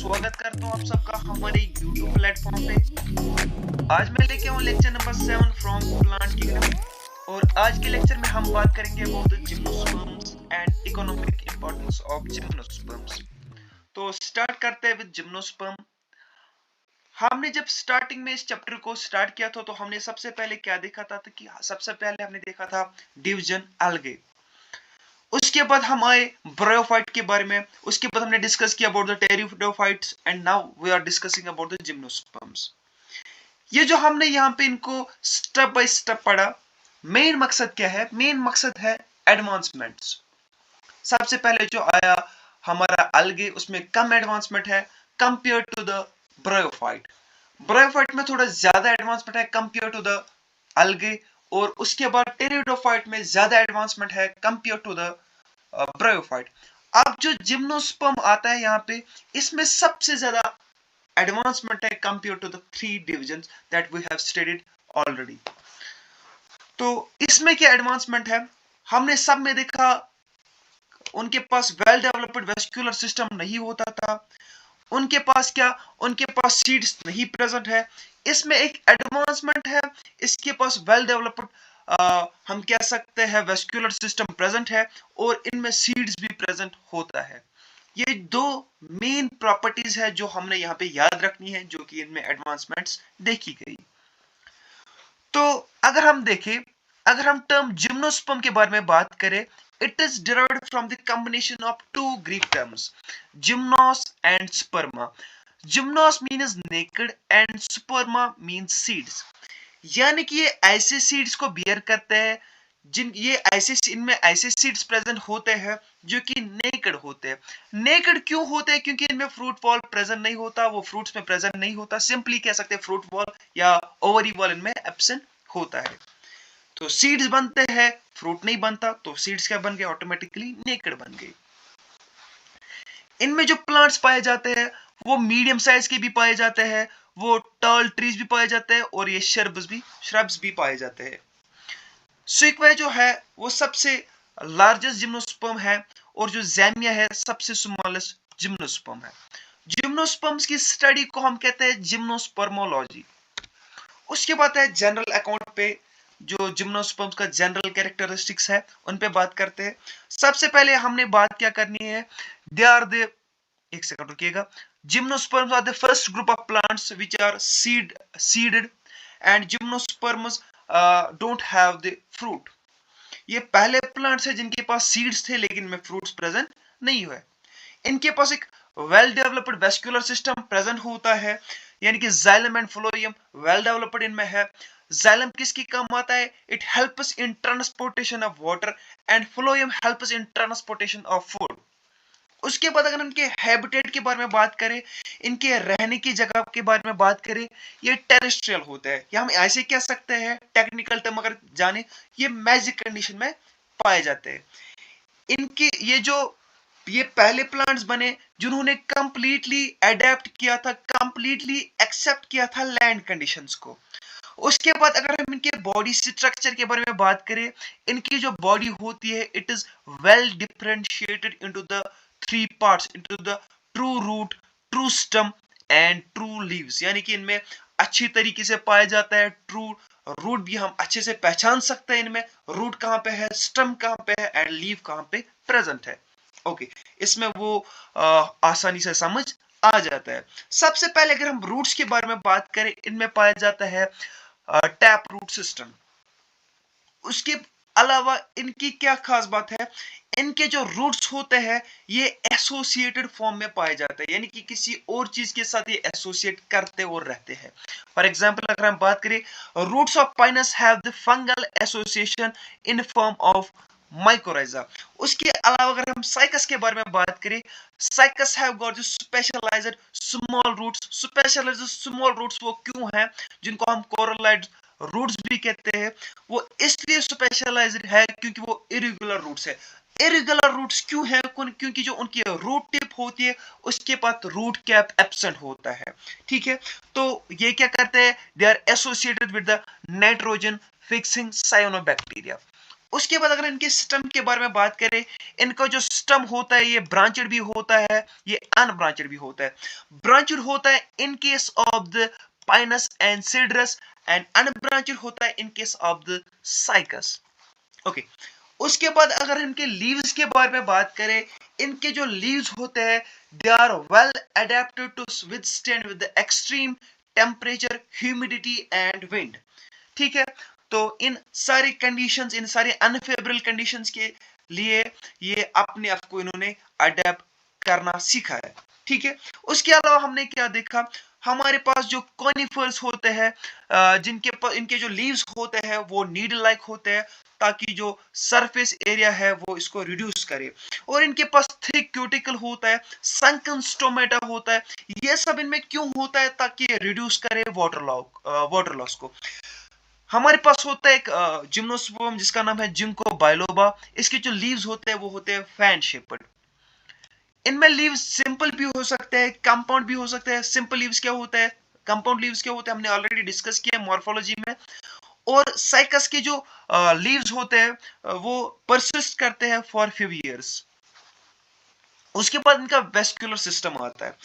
स्वागत करता हूँ आप सबका हमारे YouTube प्लेटफॉर्म पे। आज मैं लेके आऊँ lecture number 7 from plant kingdom और आज के लेक्चर में हम बात करेंगे about the gymnosperms and economic importance of gymnosperms. तो स्टार्ट करते हैं विद जिम्नोस्पर्म। हमने जब स्टार्टिंग में इस चैप्टर को स्टार्ट किया था तो हमने सबसे पहले क्या देखा था कि सबसे पहले हमने देखा था डिवीजन अलगे। उसके बाद हम आए ब्रायोफाइट के बारे में, उसके बाद हमने डिस्कस किया about the pteridophytes and now we are discussing about the gymnosperms. ये जो हमने यहाँ पे इनको स्टेप बाय स्टेप पढ़ा, मेन मकसद क्या है? मेन मकसद है एडवांसमेंट्स। सबसे पहले जो आया हमारा अलगे, उसमें कम एडवांसमेंट है compare to the bryophyte. Bryophyte में थोड़ा ज्यादा एडवांसमेंट है कंपेयर टू द अलगे, और उसके बाद टेरिडोफाइट में ज्यादा एडवांसमेंट है कंपेयर टू द ब्रायोफाइट। अब जो जिम्नोस्पर्म आता है यहाँ पे, इसमें सबसे ज्यादा एडवांसमेंट है compare to the 3 divisions that we have studied already. तो इसमें क्या एडवांसमेंट है? हमने सब में देखा उनके पास वेल डेवलप्ड वेस्कुलर सिस्टम नहीं होता था। उनके पास क्या? उनके पास सीड्स नहीं प्रेजेंट है। इसमें एक एडवांसमेंट है, इसके पास वेल डेवलप्ड हम कह सकते हैं वेस्कुलर सिस्टम प्रेजेंट है और इनमें सीड्स भी प्रेजेंट होता है। ये दो मेन प्रॉपर्टीज है जो हमने यहाँ पे याद रखनी है, जो कि इनमें एडवांसमेंट्स देखी गई। तो अगर हम देखें, अगर हम टर्म जिम्नोस्पर्म के बारे में बात करें, it is derived from the combination of two Greek terms, gymnos and sperma. Gymnos means naked and sperma means seeds. यानी कि ये ऐसे सीड्स को बियर करते हैं जिन ये ऐसे इनमें ऐसे सीड्स प्रेजेंट होते हैं जो कि नेकेड होते हैं। नेकेड क्यों होते हैं? क्योंकि इनमें फ्रूट वॉल प्रेजेंट नहीं होता, वो फ्रूट्स में प्रेजेंट नहीं होता। सिंपली कह सकते हैं फ्रूट वॉल या ओवरी वॉल इनमें एब्सेंट होता है। तो सीड्स बनते हैं, फ्रूट नहीं बनता, तो सीड्स क्या बन गए? ऑटोमेटिकली नेकेड बन गए। इनमें जो प्लांट्स पाए जाते हैं वो मीडियम साइज के भी पाए जाते हैं, वो टॉल ट्रीज भी पाए जाते हैं और ये श्रब्स भी पाए जाते हैं। सिक्वे जो है वो सबसे लार्जेस्ट जिम्नोस्पर्म है और जो ज़ैमिया है सबसे स्मॉलेस्ट जिम्नोस्पर्म है। जिम्नोस्पर्म्स की स्टडी को हम कहते हैं जिम्नोस्पर्मोलॉजी। उसके बाद है जनरल अकाउंट पे, जो जिम्नोस्पर्म्स का जनरल कैरेक्टरिस्टिक्स है उन पे बात करते हैं। सबसे पहले हमने बात क्या करनी है? दे आर द, एक सेकंड रुकिएगा। Gymnosperms are the first group of plants which are seeded and gymnosperms don't have the fruit. ये पहले प्लांट्स है जिनके पास सीड्स थे लेकिन में फ्रूट्स प्रेजेंट नहीं हुए। इनके पास एक well developed vascular system present होता है, यानी कि xylem and phloem well developed इनमें है। जाइलम किसकी काम आता है? It helps in transportation of water and phloem helps in transportation of food. उसके बाद अगर इनके हैबिटेट के बारे में बात करें, इनके रहने की जगह के बारे में बात करें, ये टेरेस्ट्रियल होते हैं, या हम ऐसे कह सकते हैं टेक्निकल टर्म अगर जाने, ये मैजिक कंडीशन में पाए जाते हैं। इनकी ये पहले प्लांट्स बने जिन्होंने कंप्लीटली अडेप्ट किया था, कंप्लीटली एक्सेप्ट किया था लैंड कंडीशंस को। उसके बाद अगर हम इनके बॉडी स्ट्रक्चर के बारे में बात करें, इनकी जो बॉडी होती है it is well differentiated into the 3 parts, into the true root, true stem and true leaves. यानी कि इनमें अच्छी तरीके से पाया जाता है ट्रू रूट भी, हम अच्छे से पहचान सकते हैं इनमें रूट कहां पे है, स्टम कहां पे है एंड लीव कहां पे प्रेजेंट है। ओके, इसमें वो आसानी से समझ आ जाता है। सबसे पहले अगर हम रूट्स के बारे में बात करें, इनमें पाया जाता है टैप रूट सिस्टम। उसके अलावा इनकी क्या खास बात है? इनके जो रूट्स होते हैं ये एसोसिएटेड फॉर्म में पाए जाते हैं, यानी कि किसी और चीज के साथ ये एसोसिएट करते और रहते हैं। फॉर एग्जांपल अगर हम बात करें, roots of pinus have the fungal association in form of mycorrhiza. उसके अलावा अगर हम साइकस के बारे में बात करें, cycas have got the specialised small roots. Specialised small roots वो क्यों हैं, जिनको हम कोरलाइड रूट्स भी कहते हैं, वो इसलिए स्पेशलाइज्ड है क्योंकि वो इरेगुलर रूट्स है। इरेगुलर रूट्स क्यों है? क्योंकि जो उनकी रूट टिप होती है उसके पास रूट कैप एब्सेंट होता है। ठीक है, तो ये क्या करते हैं? They are associated with the nitrogen fixing cyanobacteria. उसके बाद अगर इनके स्टेम के बारे में बात करें, इनका जो स्टेम होता है ये ब्रांचेड भी होता है, ये अनब्रांचेड भी होता है। ब्रांचेड होता है in case of the Pinus and Cedrus, and unbranched होता है in case of the Cycas. Okay, उसके बाद अगर इनके लीव्स के बारे में बात करें, इनके जो लीव्स होते हैं they are well adapted to withstand with the extreme temperature, humidity and wind. ठीक है, तो इन सारी कंडीशंस, इन सारी अनफेवरेबल कंडीशंस के लिए ये अपने आप को इन्होंने अडेप्ट करना सीखा है। ठीक है, उसके अलावा हमने क्या देखा, हमारे पास जो कॉनिफर्स होते हैं, इनके जो लीव्स होते हैं वो नीडल लाइक होते हैं, ताकि जो सरफेस एरिया है वो इसको रिड्यूस करे। और इनके पास थिक क्यूटिकल होता है, संकन स्टोमेटा होता है। ये सब इनमें क्यों होता है, ताकि रिड्यूस करे वाटर लॉस को। हमारे पास होता है एक जिम्नोस्पर्म जिसका नाम है जिंको बाइलोबा। इसके जो लीव्स होते हैं वो होते हैं फैन शेप्ड। इनमें लीव्स सिंपल भी हो सकते हैं, कंपाउंड भी हो सकते हैं। सिंपल लीव्स क्या होता है, कंपाउंड लीव्स क्या होते हैं, हमने ऑलरेडी डिस्कस किया मॉर्फोलॉजी में। और साइकस के जो लीव्स होते हैं वो परसिस्ट करते हैं फॉर फ्यू इयर्स। उसके बाद इनका वेस्कुलर सिस्टम आता है।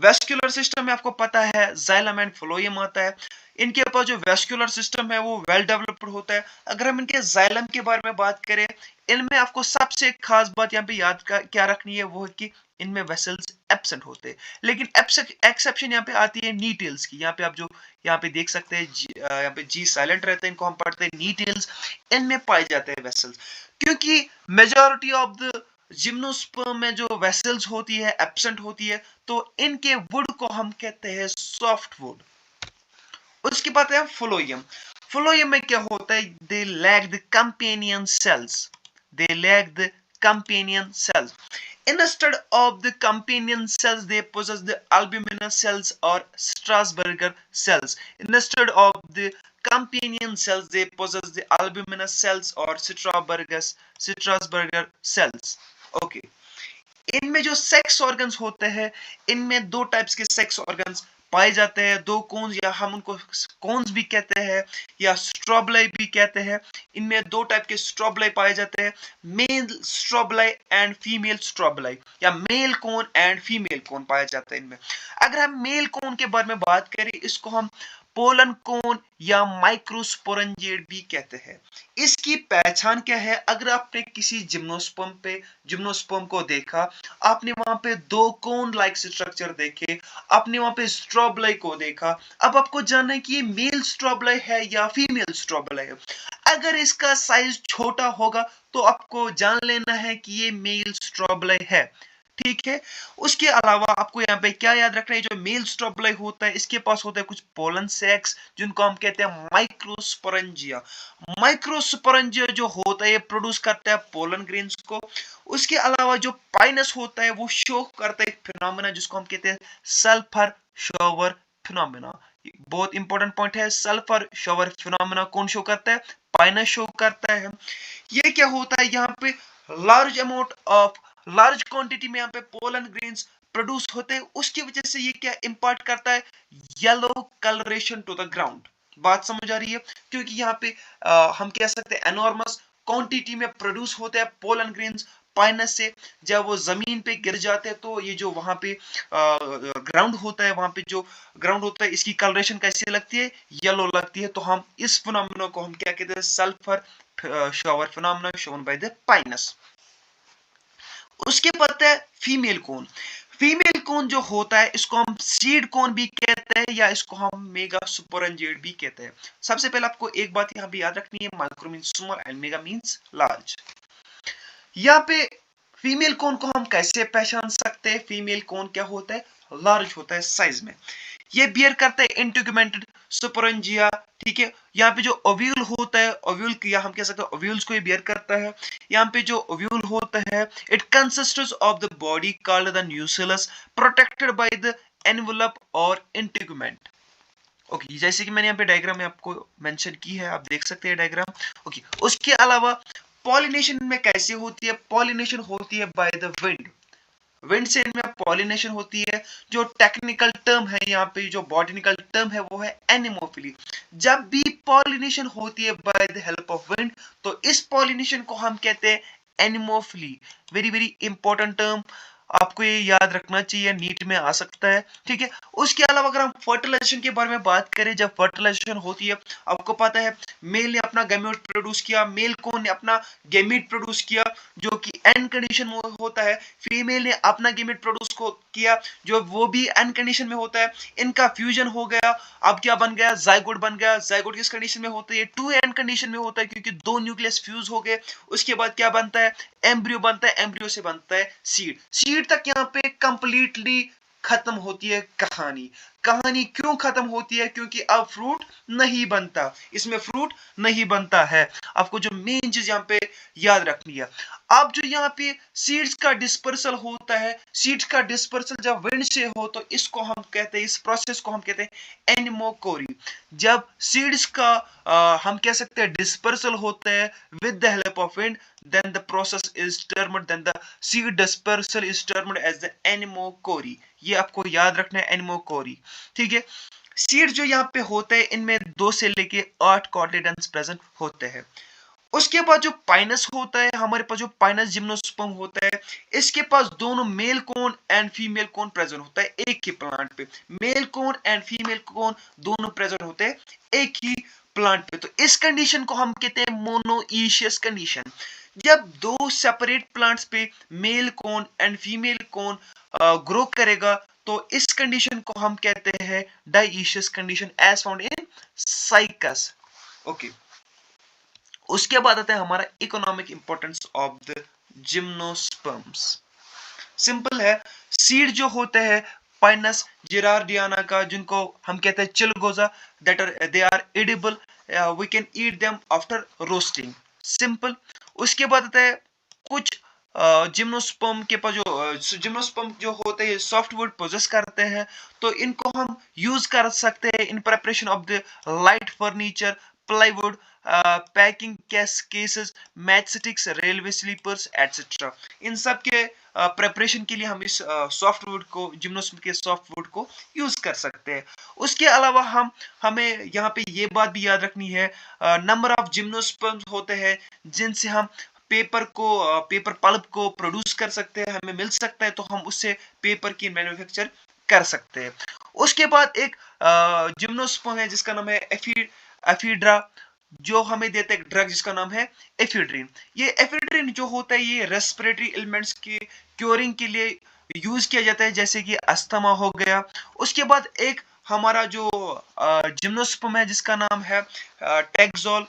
वेस्कुलर सिस्टम में आपको पता है जाइलम एंड फ्लोएम आता है। इनके पास जो वेस्कुलर सिस्टम है वो वेल डेवलप्ड होता है। अगर हम इनके जाइलम के बारे में बात करें, इनमें आपको सबसे खास बात यहाँ पे याद क्या रखनी है, वो है कि इनमें वेसल्स एब्सेंट होते हैं। लेकिन एक्सेप्शन यहाँ पे आती है नी टेल्स की। यहाँ पे आप जो यहाँ पे देख सकते हैं, यहाँ पे जी साइलेंट रहते हैं, इनको हम पढ़ते हैं नी टेल्स। इनमें पाए जाते हैं वेसल्स, क्योंकि मेजॉरिटी ऑफ द जिम्नोस्पर्म में जो वेसल्स होती है एब्सेंट होती है, तो इनके वुड को हम कहते हैं सॉफ्ट वुड। उसके बाद है फ्लोएम। फ्लोएम में क्या होता है, they lack the companion cells, they lack the companion cells. Instead of the companion cells, they possess the albuminous cells or Strasburger cells. Instead of the companion cells, they possess the albuminous cells or Strasburger cells. Okay. इनमें जो sex organs होते हैं, इनमें दो types के sex organs पाए जाते हैं। दो कोन्स, या हम उनको कोन्स भी कहते हैं या स्ट्रोबलाई भी कहते हैं। इनमें दो टाइप के स्ट्रोबलाई पाए जाते हैं, मेल स्ट्रोबलाई एंड फीमेल स्ट्रोबलाई, या मेल कोन एंड फीमेल कोन पाया जाता है इनमें। अगर हम मेल कोन के बारे में बात करें, इसको हम पोलन कोन या माइक्रोस्पोरेंजियड भी कहते हैं। इसकी पहचान क्या है, अगर आपने किसी जिम्नोस्पर्म को देखा, आपने वहां पे दो कोन लाइक स्ट्रक्चर देखे, आपने वहां पे स्ट्रोबलाई को देखा, अब आपको जानना है कि ये मेल स्ट्रोबलाई है या फीमेल स्ट्रोबलाई है। अगर इसका साइज छोटा होगा तो आपको जान लेना है कि ये मेल स्ट्रोबलाई है। ठीक है, उसके अलावा आपको यहाँ पे क्या याद रखना है, जो मेल स्ट्रोबलाई होता है इसके पास होता है कुछ पोलन सेक्स, जिनको हम कहते हैं माइक्रोस्पोरेंजिया। माइक्रोस्पोरेंजिया जो होता है ये प्रोड्यूस करता है पोलन ग्रेन्स को। उसके अलावा जो पाइनस होता है वो शो करता है फिनोमेना जिसको हम कहते हैं सल्फर शॉवर फिनोमेना। बहुत इंपॉर्टेंट पॉइंट है, सल्फर शॉवर फिनोमेना कौन शो करता है, पाइनस शो करता है। ये क्या होता है, यहाँ पे लार्ज क्वांटिटी में यहाँ पे पोलन ग्रेन्स प्रोड्यूस होते हैं। उसकी वजह से ये क्या इंपार्ट करता है, yellow colouration to the ground. बात समझ आ रही है, क्योंकि यहाँ पे हम कह सकते हैं एनॉर्मस क्वांटिटी में प्रोड्यूस होते हैं पोलन ग्रेन्स पाइनस से। जब वो जमीन पे गिर जाते हैं तो ये जो वहां पे ग्राउंड होता है, वहां पे जो ग्राउंड होता है इसकी कलरेशन कैसी लगती है, येलो लगती है। तो हम इस फिनोमेना को हम क्या कहते हैं, sulphur shower phenomena shown by the Pinus. उसके बाद है फीमेल कोन। फीमेल कोन जो होता है इसको हम सीड कोन भी कहते हैं, या इसको हम मेगा सुपरंजियड भी कहते हैं। सबसे पहले आपको एक बात यहाँ पे याद रखनी है, micro means small and mega means large. यहाँ पे फीमेल कोन को हम कैसे पहचान सकते हैं, फीमेल कोन क्या होता है, लार्ज होता है साइज में। ये बियर करता है इंटीग्यूमेंटेड सुपरंजिया। ठीक है, यहाँ पे जो ओव्यूल होता है, ओव्यूल या हम कह सकते हैं ओव्यूल्स को ये बियर करता है। यहाँ पे जो ओव्यूल होता है, it consists of the body called the nucleus protected by the envelope और इंटीग्यूमेंट। ओके, जैसे कि मैंने यहाँ पे डायग्राम में आपको मेंशन की है, आप देख सकते हैं डायग्राम। ओके, उसके अलावा पॉलिनेशन में कैसे होती है, पॉलिनेशन होती है बाय द विंड। विंड से इनमें पॉलिनेशन होती है। जो टेक्निकल टर्म है यहाँ पे, जो बॉटनिकल टर्म है वो है एनिमोफिली। जब भी पॉलिनेशन होती है by the help of wind, तो इस पॉलिनेशन को हम कहते हैं anemophily. Very very important term, आपको ये याद रखना चाहिए, नीट में आ सकता है, ठीक है। उसके अलावा अगर हम फर्टिलाइजेशन के बारे में बात करें, जब फर्टिलाइजेशन होती है, आपको पता है मेल ने अपना गैमेट प्रोड्यूस किया, मेल कोन ने अपना गैमेट प्रोड्यूस किया जो कि एंड कंडीशन में होता है, फीमेल ने अपना गैमेट प्रोड्यूस किया जो वो भी एंड कंडीशन में होता है। इनका फ्यूजन हो गया, अब क्या बन गया, जाइगोट बन गया। जाइगोट किस कंडीशन में होता है, टू एंड कंडीशन में होता है क्योंकि दो न्यूक्लियस फ्यूज हो गए। उसके बाद क्या बनता है, एम्ब्रियो बनता है, एम्ब्रियो से बनता है सीड। सीड तक यहाँ पे कंप्लीटली खत्म होती है कहानी। कहानी क्यों खत्म होती है, क्योंकि अब फ्रूट नहीं बनता, इसमें फ्रूट नहीं बनता है। आपको जो मेन चीज यहाँ पे याद रखनी है। अब जो यहाँ पे सीड्स का डिस्पर्सल होता है, सीड्स का डिस्पर्सल जब विंड से हो तो इसको हम कहते हैं, इस प्रोसेस को हम कहते हैं एनिमोकोरी। जब सीड्स का हम कह सकते हैं डिस्पर्सल होता है with the help of wind, then the process is termed, then the seed dispersal is termed as the anemochory। ये आपको याद रखना है, एनिमोकोरी, ठीक है। सीड जो यहाँ पे होते हैं इनमें 2 से लेके 8 कॉटिलेडन्स प्रेजेंट होते हैं। उसके बाद जो पाइनस होता है, हमारे पास जो पाइनस जिम्नोस्पर्म होता है, इसके पास दोनों mail cone and female cone present होता है एक ही प्लांट पे। मेल कोन एंड फीमेल कोन दोनों प्रेजेंट होते हैं एक ही प्लांट पे। तो इस कंडीशन को हम कहते हैं मोनोइशियस कंडीशन। जब दो सेपरेट प्लांट्स पे male cone and female cone grow करेगा तो इस कंडीशन को हम कहते हैं dioecious condition as found in cycas. Okay, उसके बाद आता है हमारा economic importance of the gymnosperms. Simple है, सीड जो होते हैं पाइनस जिरार्डियाना का, जिनको हम कहते हैं चिलगोजा, that are they are edible, we can eat them after roasting, simple. उसके बाद आता है कुछ जिम्नोस्पर्म के पास जो जिम्नोस्पर्म जो होते हैं सॉफ्टवुड पोजेस करते हैं, तो इनको हम यूज कर सकते हैं in preparation of the light furniture, plywood, packing cases, matchsticks, railway sleepers etcetera. इन सब के प्रिपरेशन के लिए हम इस सॉफ्टवुड को, जिम्नोस्पर्म के सॉफ्टवुड को यूज कर सकते हैं। उसके अलावा हमें यहाँ पे ये बात भी याद रखनी है, नंबर ऑफ जिम्नोस्पर्म होते हैं जिनसे हम पेपर पल्प को प्रोड्यूस कर सकते हैं, हमें मिल सकता है, तो हम उससे पेपर की मैन्युफैक्चर कर सकते हैं। उसके बाद एक जिम्नोस्पर्म है जिसका नाम है एफिड्रा, जो हमें देता है एक ड्रग जिसका नाम है एफिड्रिन। ये एफिड्रिन जो होता है ये रेस्पिरेटरी एलिमेंट्स की क्योरिंग के लिए यूज किया जाता है, जैसे कि अस्थमा हो गया। उसके बाद एक हमारा जो जिम्नोस्पर्म है जिसका नाम है टेक्सोल,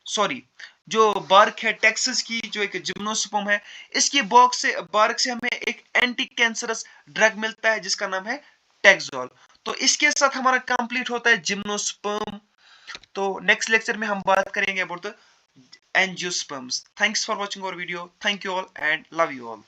सॉरी, जो बार्क है टेक्सास की, जो एक जिम्नोस्पर्म है, इसकी बार्क से हमें एक एंटी कैंसरस ड्रग मिलता है जिसका नाम है टेक्सोल। तो इसके साथ हमारा कंप्लीट होता है जिम्नोस्पर्म। तो नेक्स्ट लेक्चर में हम बात करेंगे about the angiosperms. Thanks for watching our video, thank you all and love you all.